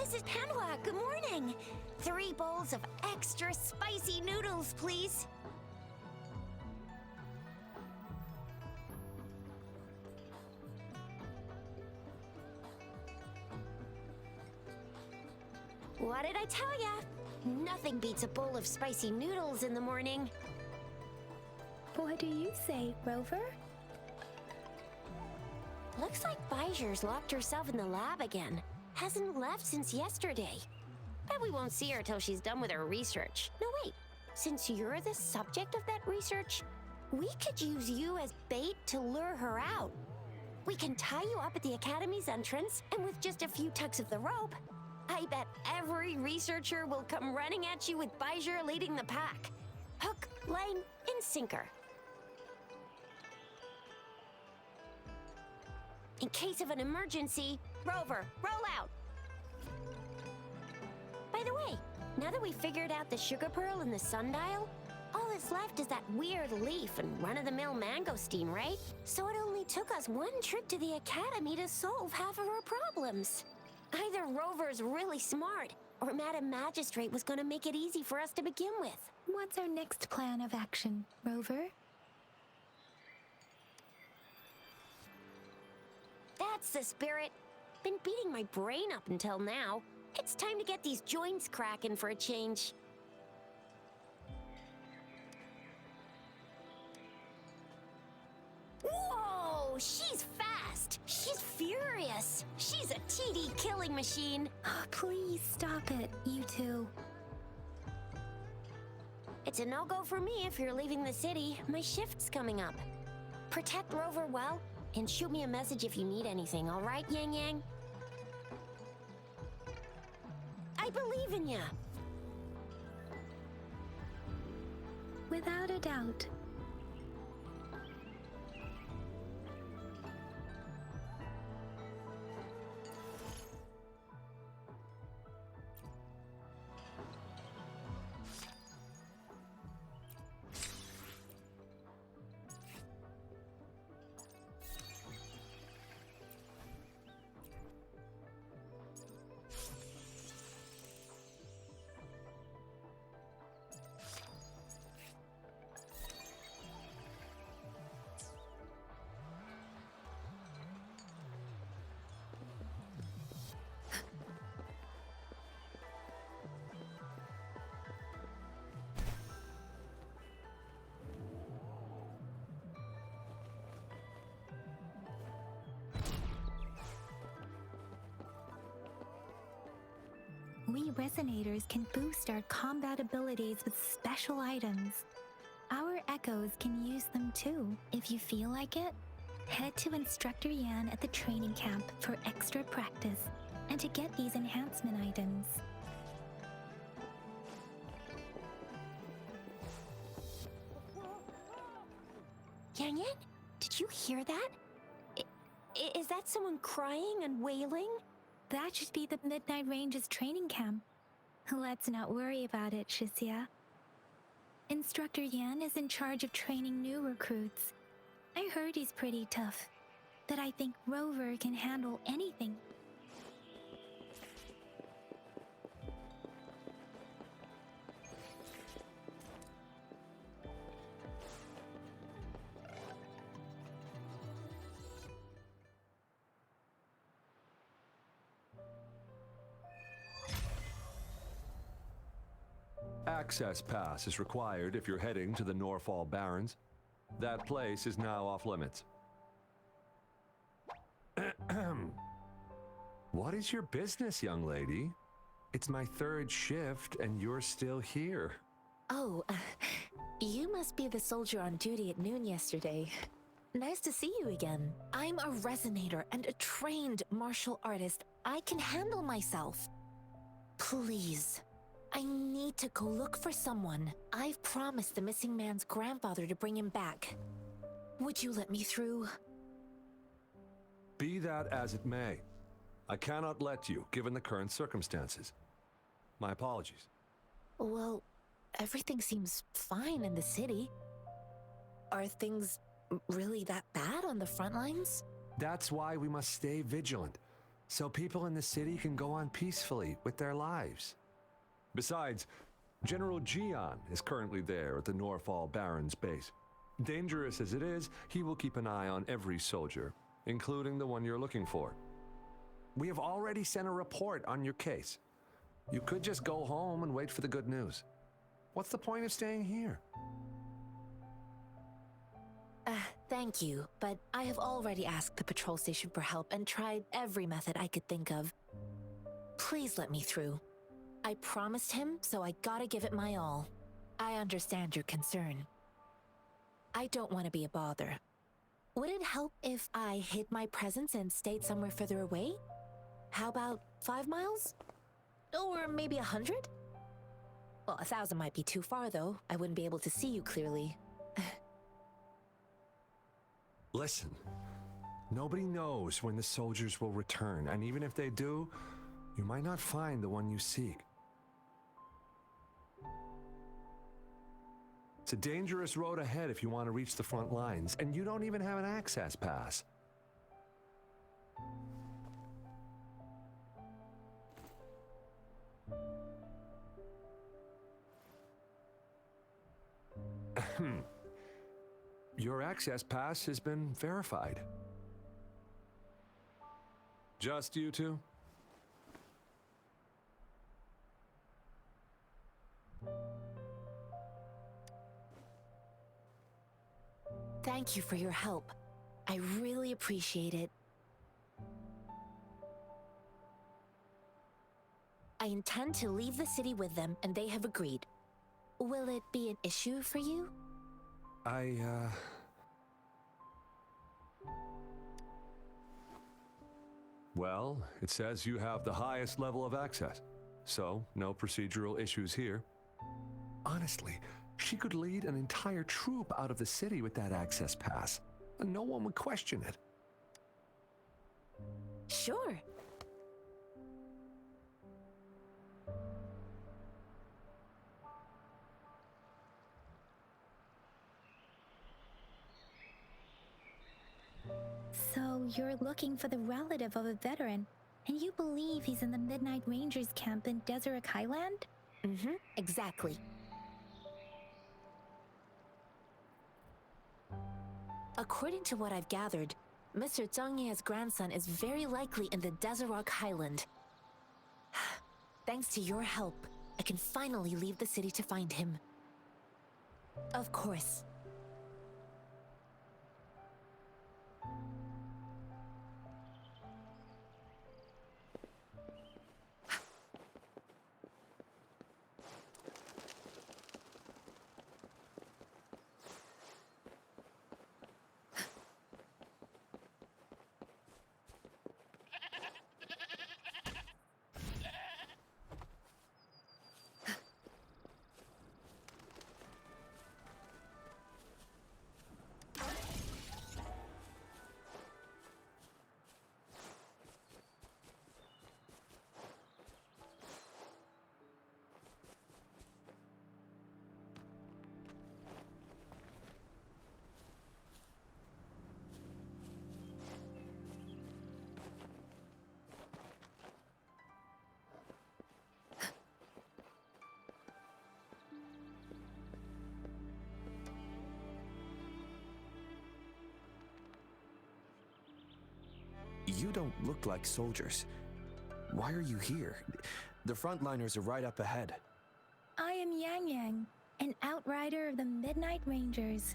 Mrs. Panhua, good morning. 3 bowls of extra spicy noodles, please. What did I tell ya? Nothing beats a bowl of spicy noodles in the morning. What do you say, Rover? Looks like Bijur's locked herself in the lab again. Hasn't left since yesterday. Bet we won't see her till she's done with her research. No, wait. Since you're the subject of that research, we could use you as bait to lure her out. We can tie you up at the Academy's entrance, and with just a few tugs of the rope, I bet every researcher will come running at you with Bijur leading the pack. Hook, line, and sinker. In case of an emergency, Rover, roll out! By the way, now that we figured out the sugar pearl and the sundial, all that's left is that weird leaf and run-of-the-mill mangosteen, right? So it only took us 1 trip to the Academy to solve half of our problems. Either Rover's really smart, or Madam Magistrate was gonna make it easy for us to begin with. What's our next plan of action, Rover? That's the spirit. Been beating my brain up until now. It's time to get these joints cracking for a change. Whoa! She's fast! She's furious! She's a TD killing machine! Oh, please stop it, you two. It's a no-go for me if you're leaving the city. My shift's coming up. Protect Rover well, and shoot me a message if you need anything, all right, Yang Yang? I believe in ya! Without a doubt. We Resonators can boost our combat abilities with special items. Our Echoes can use them too. If you feel like it, head to Instructor Yan at the training camp for extra practice and to get these enhancement items. Yang Yang, did you hear that? Is that someone crying and wailing? That should be the Midnight Range's training camp. Let's not worry about it, Shisia. Instructor Yan is in charge of training new recruits. I heard he's pretty tough, but I think Rover can handle anything. Access pass is required if you're heading to the Norfall Barrens. That place is now off limits. What is your business, young lady? It's my 3rd shift and you're still here. Oh, you must be the soldier on duty at noon yesterday. Nice to see you again. I'm a resonator and a trained martial artist. I can handle myself. Please. I need to go look for someone. I've promised the missing man's grandfather to bring him back. Would you let me through? Be that as it may, I cannot let you, given the current circumstances. My apologies. Well, everything seems fine in the city. Are things really that bad on the front lines? That's why we must stay vigilant. so people in the city can go on peacefully with their lives. Besides, General Jian is currently there at the Norfall Barons base. Dangerous as it is, he will keep an eye on every soldier, including the one you're looking for. We have already sent a report on your case. You could just go home and wait for the good news. What's the point of staying here? Thank you, but I have already asked the patrol station for help and tried every method I could think of. Please let me through. I promised him, so I gotta give it my all. I understand your concern. I don't want to be a bother. Would it help if I hid my presence and stayed somewhere further away? How about 5 miles? Or maybe 100? Well, 1,000 might be too far, though. I wouldn't be able to see you clearly. Listen, nobody knows when the soldiers will return, and even if they do, you might not find the one you seek. It's a dangerous road ahead if you want to reach the front lines, and you don't even have an access pass. Your access pass has been verified. Just you two? Thank you for your help. I really appreciate it. I intend to leave the city with them, and they have agreed. Will it be an issue for you? Well, it says you have the highest level of access, so no procedural issues here. Honestly, she could lead an entire troop out of the city with that access pass, and no one would question it. Sure. So you're looking for the relative of a veteran, and you believe he's in the Midnight Rangers camp in Deseret Highland? Mm-hmm, exactly. According to what I've gathered, Mr. Zhang Ye's grandson is very likely in the Deseret Highland. Thanks to your help, I can finally leave the city to find him. Of course. You don't look like soldiers. Why are you here? The frontliners are right up ahead. I am Yang Yang, an outrider of the Midnight Rangers.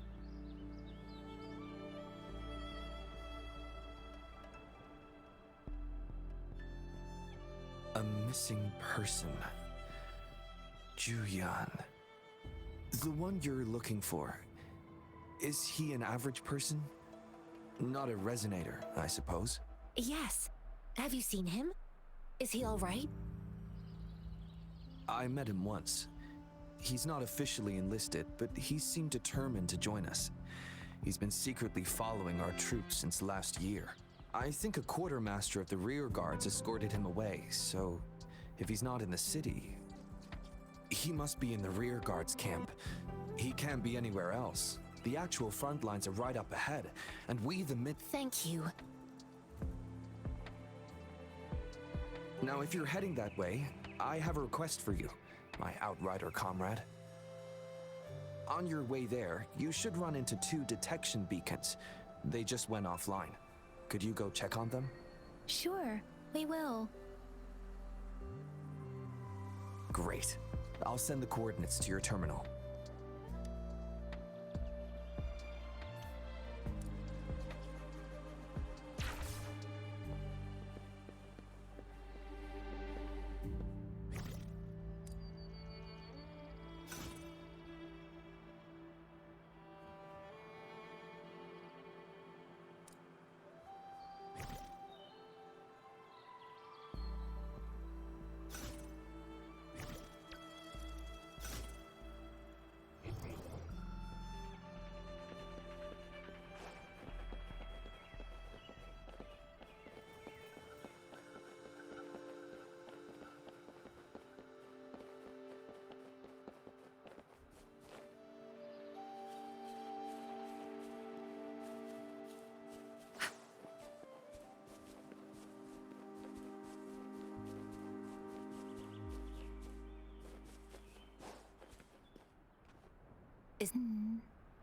A missing person. Juyan. The one you're looking for. Is he an average person? Not a resonator, I suppose. Yes. Have you seen him? Is he all right? I met him once. He's not officially enlisted, but he seemed determined to join us. He's been secretly following our troops since last year. I think a quartermaster of the rear guards escorted him away, so if he's not in the city, he must be in the rear guards camp. He can't be anywhere else. The actual front lines are right up ahead, and we the mid- Thank you. Now, if you're heading that way, I have a request for you, my outrider comrade. On your way there, you should run into 2 detection beacons. They just went offline. Could you go check on them? Sure, we will. Great. I'll send the coordinates to your terminal.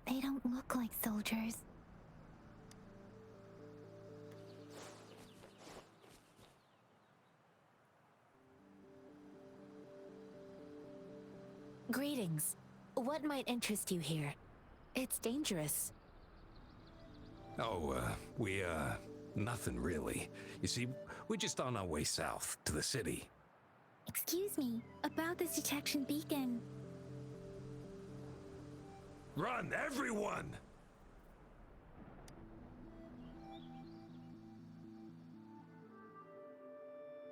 They don't look like soldiers. Greetings. What might interest you here? It's dangerous. Oh, nothing really. You see, we're just on our way south to the city. Excuse me, about this detection beacon. Run, everyone!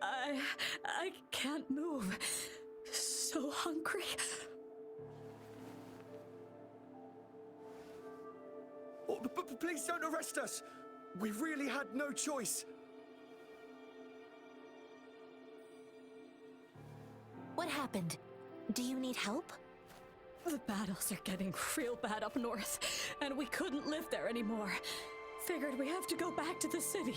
I can't move. So hungry. Oh, but please don't arrest us! We really had no choice. What happened? Do you need help? The battles are getting real bad up north, and we couldn't live there anymore. Figured we have to go back to the city.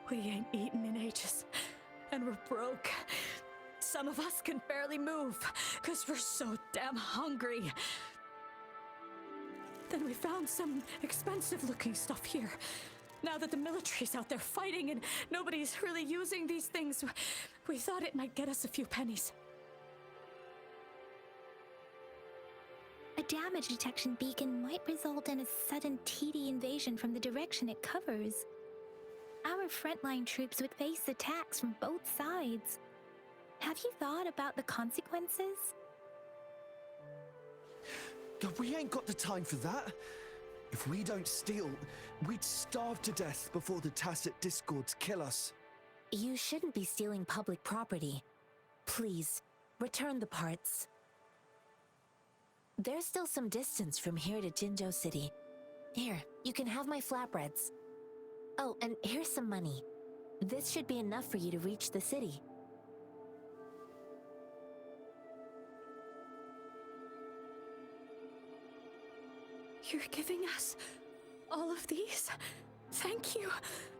We ain't eaten in ages, and we're broke. Some of us can barely move, 'cause we're so damn hungry. Then we found some expensive-looking stuff here. Now that the military's out there fighting and nobody's really using these things, we thought it might get us a few pennies. A damage detection beacon might result in a sudden TD invasion from the direction it covers. Our frontline troops would face attacks from both sides. Have you thought about the consequences? We ain't got the time for that. If we don't steal, we'd starve to death before the Tacit Discords kill us. You shouldn't be stealing public property. Please, return the parts. There's still some distance from here to Jinzhou City. Here, you can have my flatbreads. Oh, and here's some money. This should be enough for you to reach the city. You're giving us all of these? Thank you.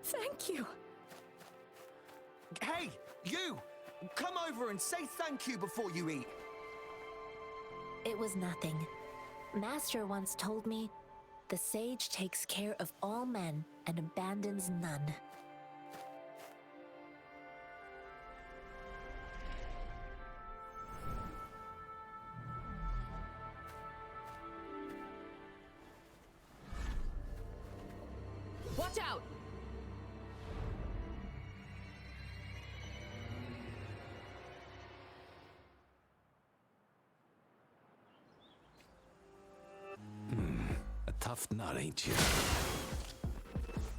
Thank you. Hey, you! Come over and say thank you before you eat. It was nothing. Master once told me, the sage takes care of all men and abandons none. Watch out! A tough nut, ain't you?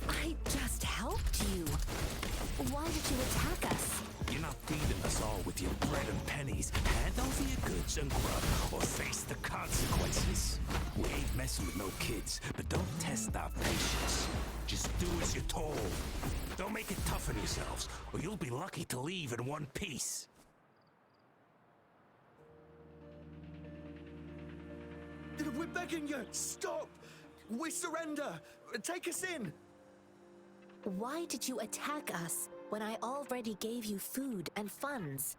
I just helped you. Why did you attack us? You're not feeding us all with your bread and pennies. Hand over your goods and grub, or face the consequences. We ain't messing with no kids, but don't test our patience. Just do as you're told. Don't make it tough on yourselves, or you'll be lucky to leave in one piece. We're begging you, stop! We surrender! Take us in! Why did you attack us when I already gave you food and funds?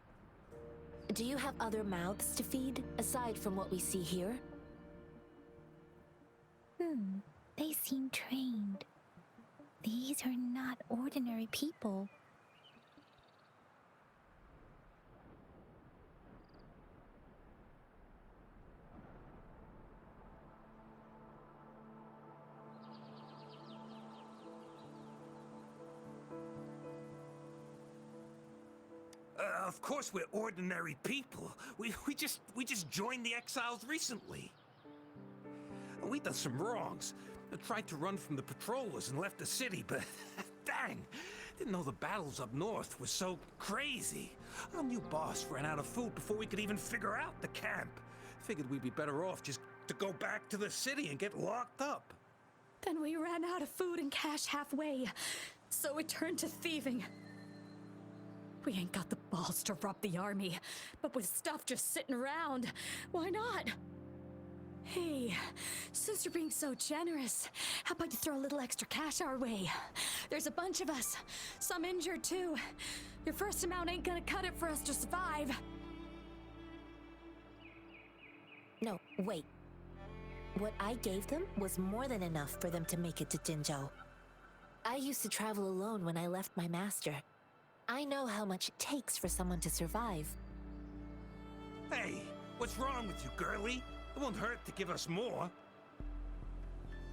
Do you have other mouths to feed, aside from what we see here? They seem trained. These are not ordinary people. Of course we're ordinary people. We just joined the exiles recently. We done some wrongs. Tried to run from the patrollers and left the city, but dang, didn't know the battles up north were so crazy. Our new boss ran out of food before we could even figure out the camp. Figured we'd be better off just to go back to the city and get locked up. Then we ran out of food and cash halfway, so we turned to thieving. We ain't got the balls to rob the army, but with stuff just sitting around, why not? Hey, since you're being so generous, how about you throw a little extra cash our way? There's a bunch of us, some injured too. Your first amount ain't gonna cut it for us to survive. No, wait. What I gave them was more than enough for them to make it to Jinzhou. I used to travel alone when I left my master. I know how much it takes for someone to survive. Hey, what's wrong with you, girlie? It won't hurt to give us more.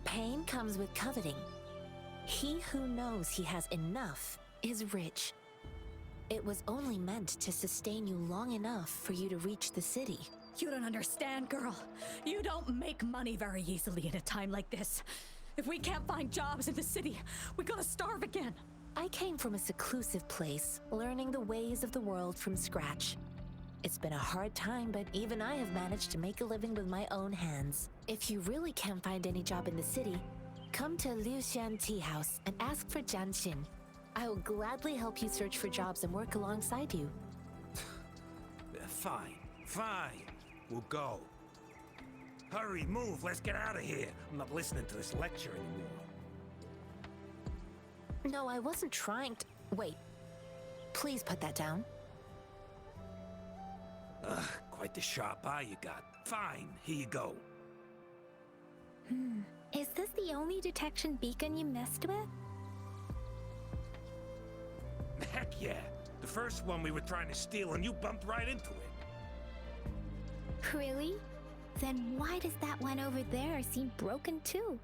Pain comes with coveting. He who knows he has enough is rich. It was only meant to sustain you long enough for you to reach the city. You don't understand, girl. You don't make money very easily in a time like this. If we can't find jobs in the city, we're gonna starve again. I came from a seclusive place, learning the ways of the world from scratch. It's been a hard time, but even I have managed to make a living with my own hands. If you really can't find any job in the city, come to Liu Xian Tea House and ask for Jian Xin. I will gladly help you search for jobs and work alongside you. Fine. We'll go. Hurry, move, let's get out of here. I'm not listening to this lecture anymore. No, I wasn't trying to... Wait. Please put that down. Quite the sharp eye you got. Fine, here you go. Is this the only detection beacon you messed with? Heck yeah. The first one we were trying to steal and you bumped right into it. Really? Then why does that one over there seem broken too?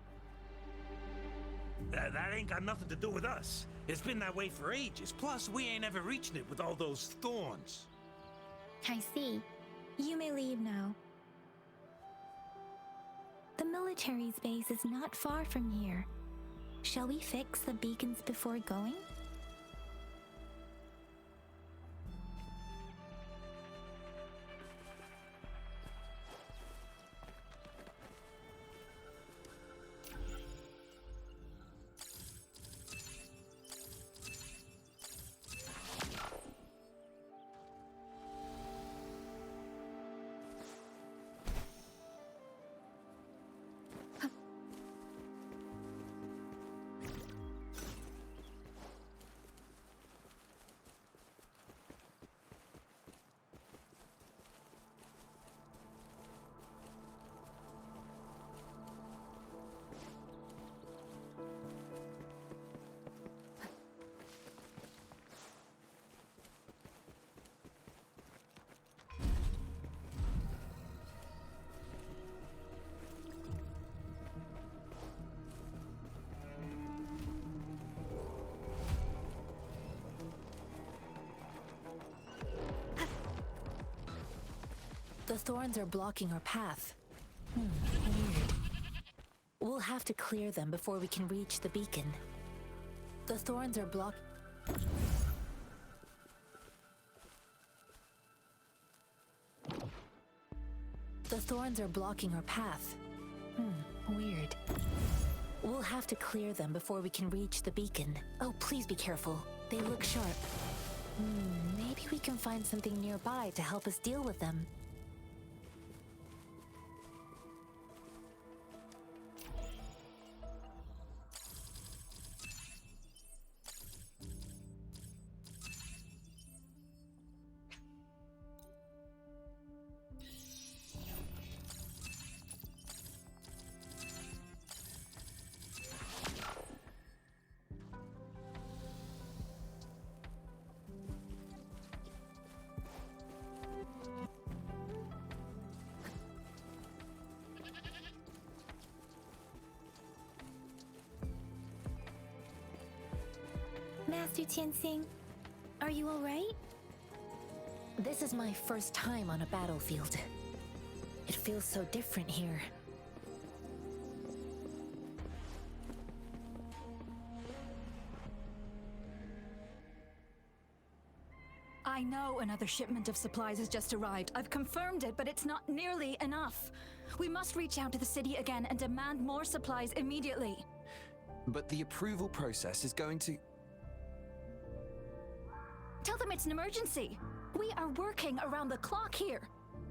That ain't got nothing to do with us. It's been that way for ages. Plus, we ain't ever reaching it with all those thorns. I see. You may leave now. The military's base is not far from here. Shall we fix the beacons before going? The thorns are blocking our path. Weird. We'll have to clear them before we can reach the beacon. The thorns are blocking our path. Weird. We'll have to clear them before we can reach the beacon. Oh, please be careful. They look sharp. Maybe we can find something nearby to help us deal with them. Master Tianxing. Are you alright? This is my first time on a battlefield. It feels so different here. I know another shipment of supplies has just arrived. I've confirmed it, but it's not nearly enough. We must reach out to the city again and demand more supplies immediately. But the approval process is going to... Tell them it's an emergency. We are working around the clock here.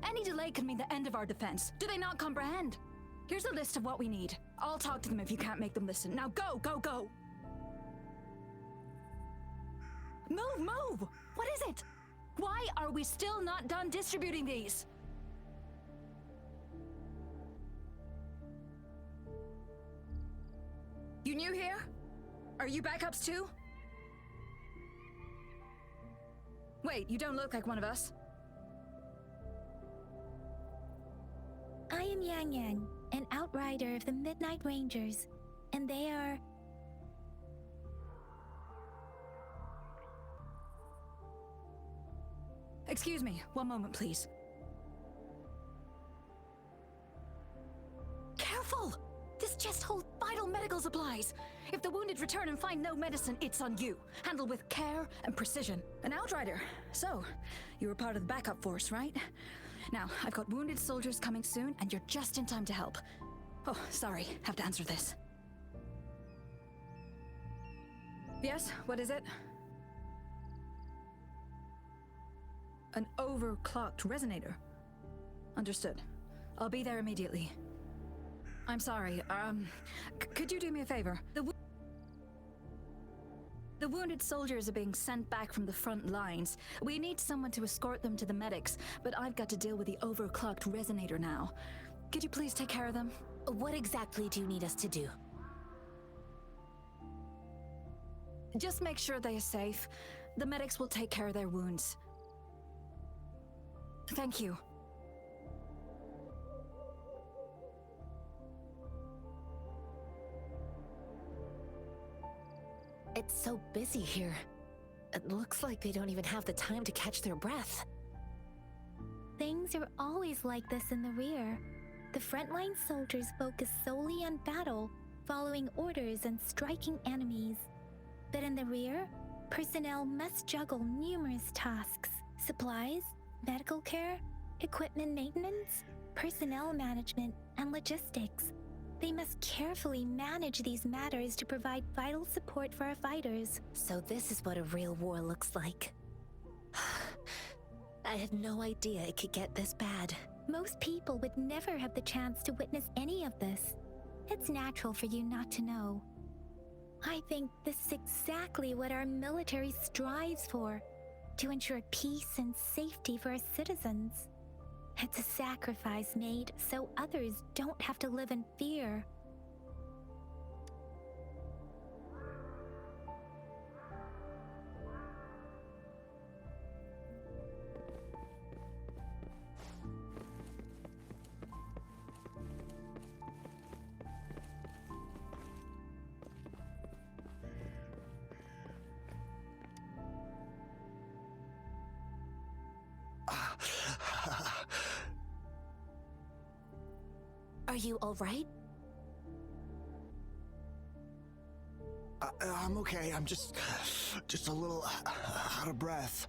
Any delay could mean the end of our defense. Do they not comprehend? Here's a list of what we need. I'll talk to them if you can't make them listen. Now go, go, go! Move, move! What is it? Why are we still not done distributing these? You new here? Are you backups too? Wait, you don't look like one of us. I am Yang Yang, an outrider of the Midnight Rangers, and they are... Excuse me, one moment, please. Careful! This chest holds vital medical supplies. If the wounded return and find no medicine, it's on you. Handle with care and precision. An outrider. So, you were part of the backup force, right? Now, I've got wounded soldiers coming soon, and you're just in time to help. Oh, sorry, have to answer this. Yes, what is it? An overclocked resonator. Understood. I'll be there immediately. I'm sorry, could you do me a favor? The wounded soldiers are being sent back from the front lines. We need someone to escort them to the medics, but I've got to deal with the overclocked resonator now. Could you please take care of them? What exactly do you need us to do? Just make sure they are safe. The medics will take care of their wounds. Thank you. It's so busy here. It looks like they don't even have the time to catch their breath. Things are always like this in the rear. The frontline soldiers focus solely on battle, following orders and striking enemies. But in the rear, personnel must juggle numerous tasks: supplies, medical care, equipment maintenance, personnel management, and logistics. They must carefully manage these matters to provide vital support for our fighters. So this is what a real war looks like. I had no idea it could get this bad. Most people would never have the chance to witness any of this. It's natural for you not to know. I think this is exactly what our military strives for, to ensure peace and safety for our citizens. It's a sacrifice made so others don't have to live in fear. Are you all right? I'm okay. I'm just a little out of breath.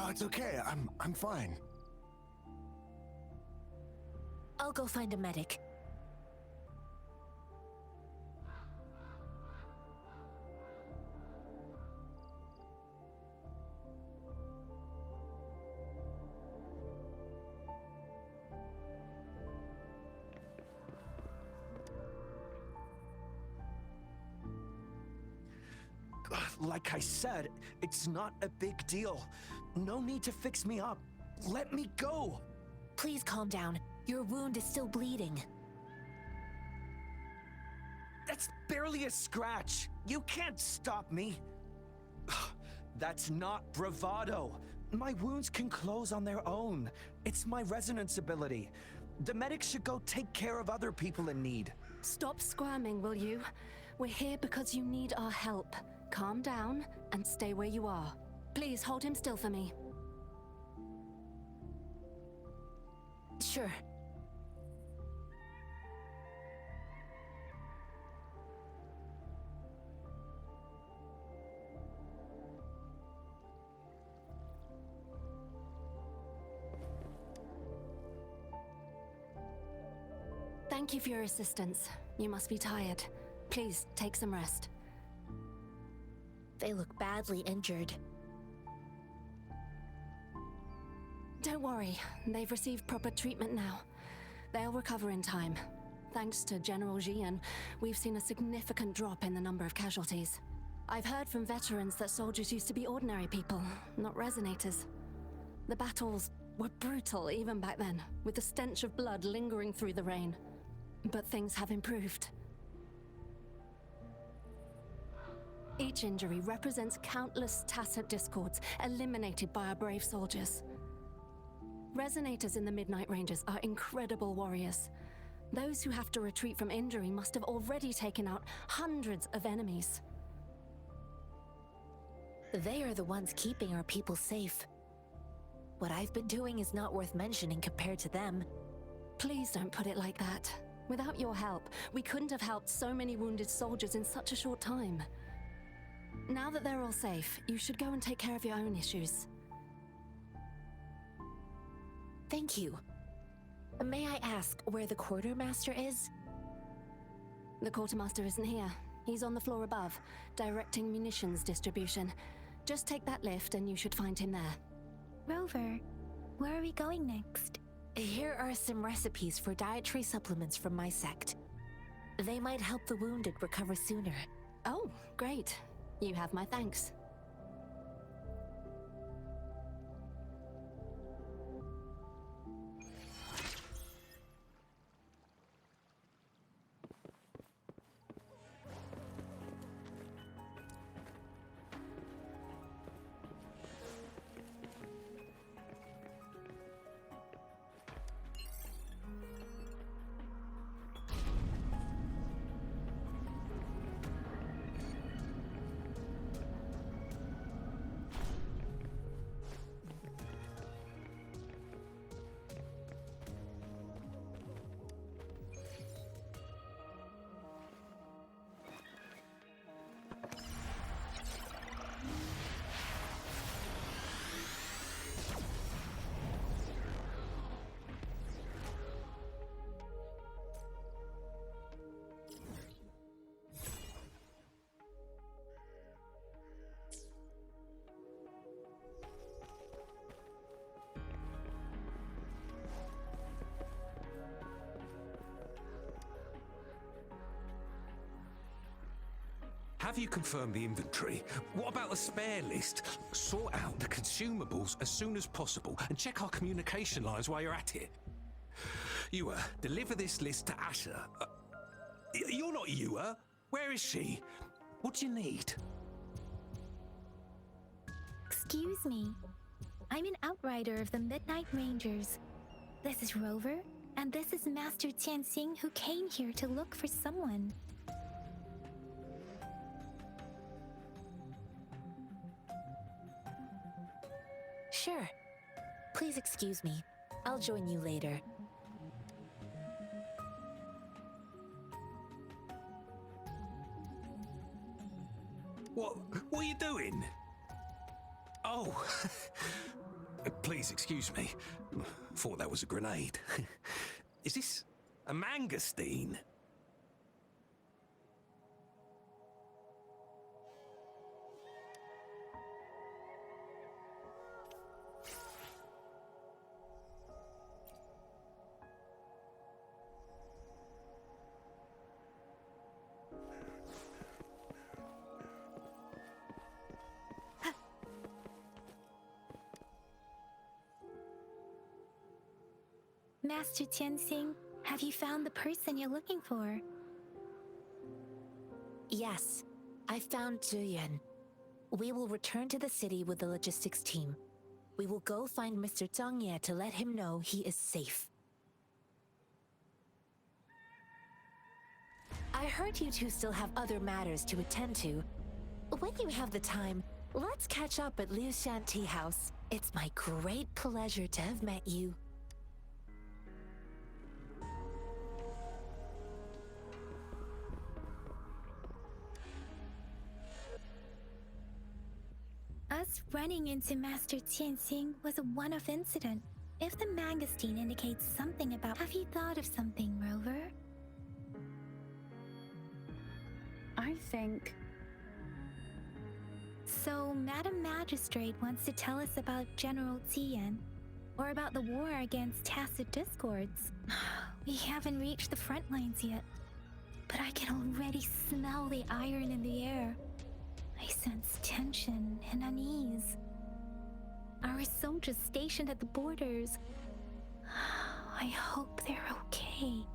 It's okay. I'm fine. I'll go find a medic. Like I said, it's not a big deal. No need to fix me up. Let me go. Please calm down. Your wound is still bleeding. That's barely a scratch. You can't stop me. That's not bravado. My wounds can close on their own. It's my resonance ability. The medics should go take care of other people in need. Stop squirming, will you? We're here because you need our help. Calm down and stay where you are. Please hold him still for me. Sure. Thank you for your assistance. You must be tired. Please, take some rest. They look badly injured. Don't worry, they've received proper treatment now. They'll recover in time. Thanks to General Jian, we've seen a significant drop in the number of casualties. I've heard from veterans that soldiers used to be ordinary people, not resonators. The battles were brutal even back then, with the stench of blood lingering through the rain. But things have improved. Each injury represents countless tacit discords eliminated by our brave soldiers. Resonators in the Midnight Rangers are incredible warriors. Those who have to retreat from injury must have already taken out hundreds of enemies. They are the ones keeping our people safe. What I've been doing is not worth mentioning compared to them. Please don't put it like that. Without your help, we couldn't have helped so many wounded soldiers in such a short time. Now that they're all safe, you should go and take care of your own issues. Thank you. May I ask where the quartermaster is? The quartermaster isn't here. He's on the floor above, directing munitions distribution. Just take that lift and you should find him there. Rover, where are we going next? Here are some recipes for dietary supplements from my sect. They might help the wounded recover sooner. Oh, great. You have my thanks. Have you confirmed the inventory? What about the spare list? Sort out the consumables as soon as possible and check our communication lines while you're at it. Ewa, deliver this list to Asher. You're not Ewa. Where is she? What do you need? Excuse me. I'm an outrider of the Midnight Rangers. This is Rover, and this is Master Tianxing, who came here to look for someone. Sure. Please excuse me. I'll join you later. What are you doing? Oh, please excuse me. Thought that was a grenade. Is this a mangosteen? Master Tianxing, have you found the person you're looking for? Yes, I found Zhuyan. We will return to the city with the logistics team. We will go find Mr. Zhang Ye to let him know he is safe. I heard you two still have other matters to attend to. When you have the time, let's catch up at Liu Shan Tea House. It's my great pleasure to have met you. Us running into Master Qianxing was a one-off incident. If the magazine indicates something about... Have you thought of something, Rover? I think... So, Madam Magistrate wants to tell us about General Tian, or about the war against tacit discords. We haven't reached the front lines yet, but I can already smell the iron in the air. I sense tension and unease. Our soldiers stationed at the borders. I hope they're okay.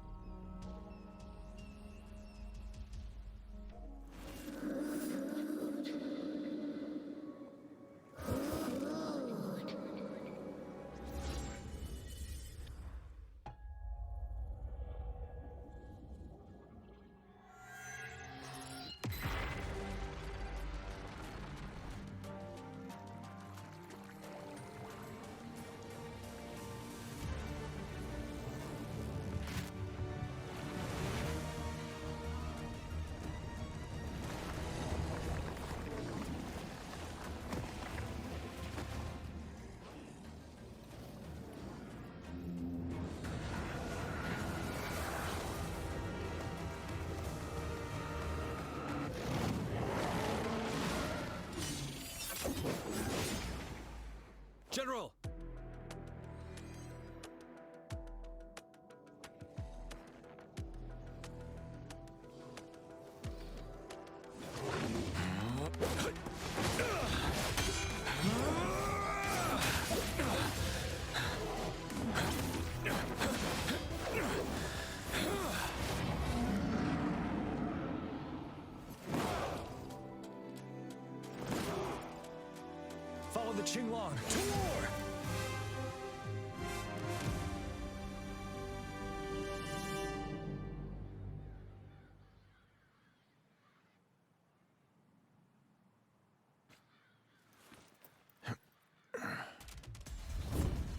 General! Follow the Qinglong to war!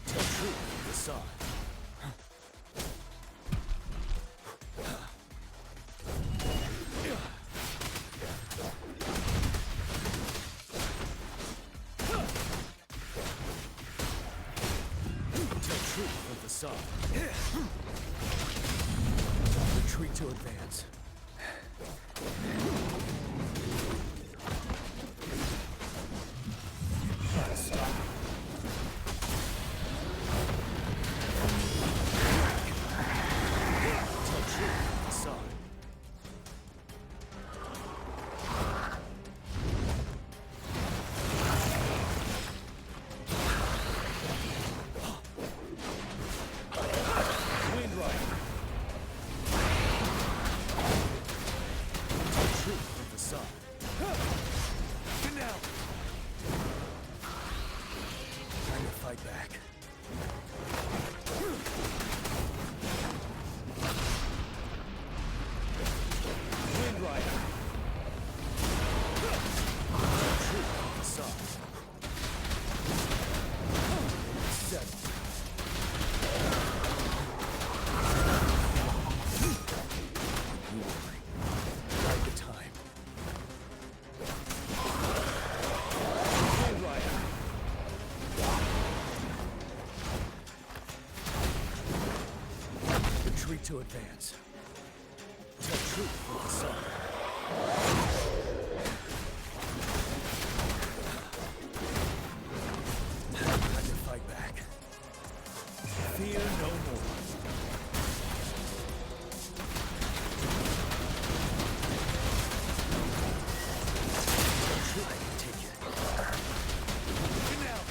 Tell truth, the sun. Of the sun. Retreat to advance. Stop. Tell truth of the sun. Back. Wind Rider. Truth of the sun. Settle. You worry. Right the time. Wind Rider. Retreat to advance. Tell truth of the sun. Time to fight back. Fear no more. I can take it. Get out.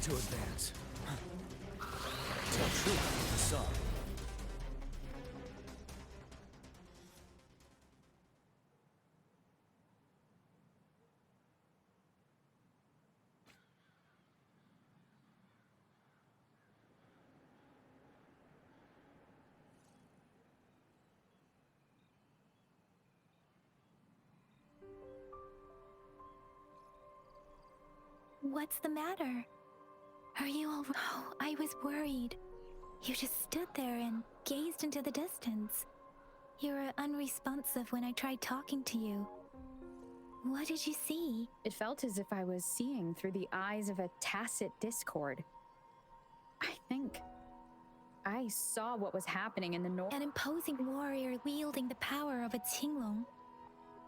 to advance. Tell truth, I saw. What's the matter? Are you all... Oh, I was worried. You just stood there and gazed into the distance. You were unresponsive when I tried talking to you. What did you see? It felt as if I was seeing through the eyes of a tacit discord. I think I saw what was happening in the north. An imposing warrior wielding the power of a Tinglong.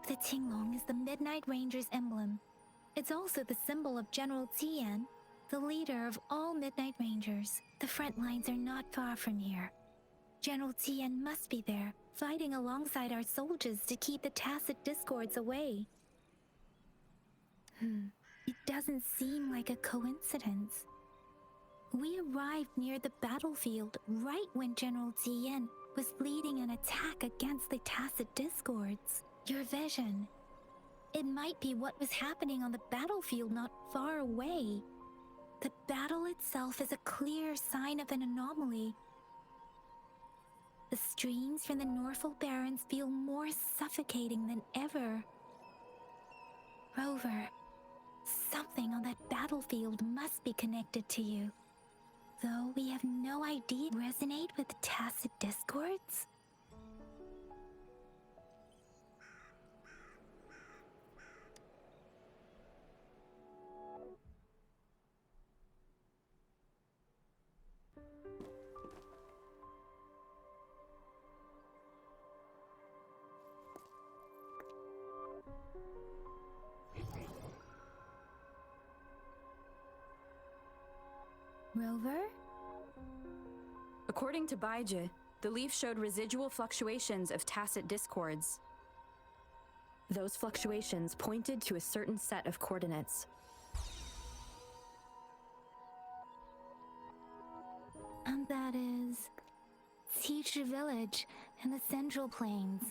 The Tinglong is the Midnight Ranger's emblem. It's also the symbol of General Tian, the leader of all Midnight Rangers. The front lines are not far from here. General Tian must be there, fighting alongside our soldiers to keep the tacit discords away. It doesn't seem like a coincidence. We arrived near the battlefield right when General Tian was leading an attack against the tacit discords. Your vision. It might be what was happening on the battlefield not far away. The battle itself is a clear sign of an anomaly. The streams from the Norfolk Barrens feel more suffocating than ever. Rover, something on that battlefield must be connected to you. Though we have no idea resonate with the tacit discords? Rover? According to Baiji, the leaf showed residual fluctuations of tacit discords. Those fluctuations pointed to a certain set of coordinates. And that is... Teacher Village in the Central Plains.